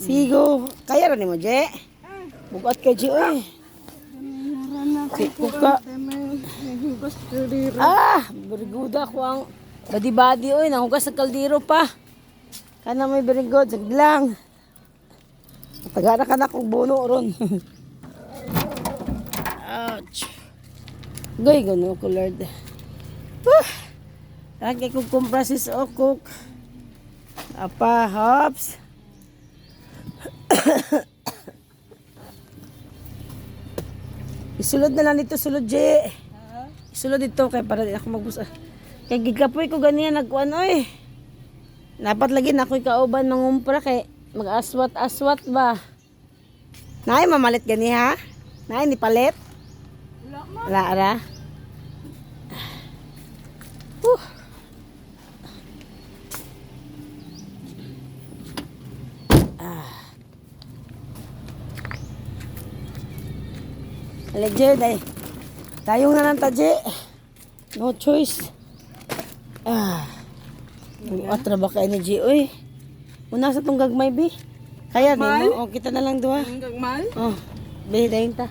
Sigo. Kaya rin mo, Je. Bukat kay Je, oy. Kuka. Beriguda ko ang badi-badi, oy. Nahugas sa kaldero pa. Kana may berigod. Saglang. Tagana ka na kong buno ron. Ouch. Goy, gano'n ko, Lord. Lagi kong compresses o cook. Apa, hops. Isulod na lang dito, sulod, Je. Isulod dito, kaya para din ako magbusa. Kaya gigapoy ko ganyan, nagkuhan, oy. Dapat lagi na ako'y kauban mangumpra, kaya mag-aswat-aswat ba? Nay, mamalit gani, ha? Nay, ni palit? Wala, ara. Je, day. Tayong na lang ta, Je. No choice. Atra ba kayo ni Je, oy. Una sa tong gagmay, bi. Kaya, di mo. O, kita na lang doon. Ang gagmay? Oh, bi, dahin ta.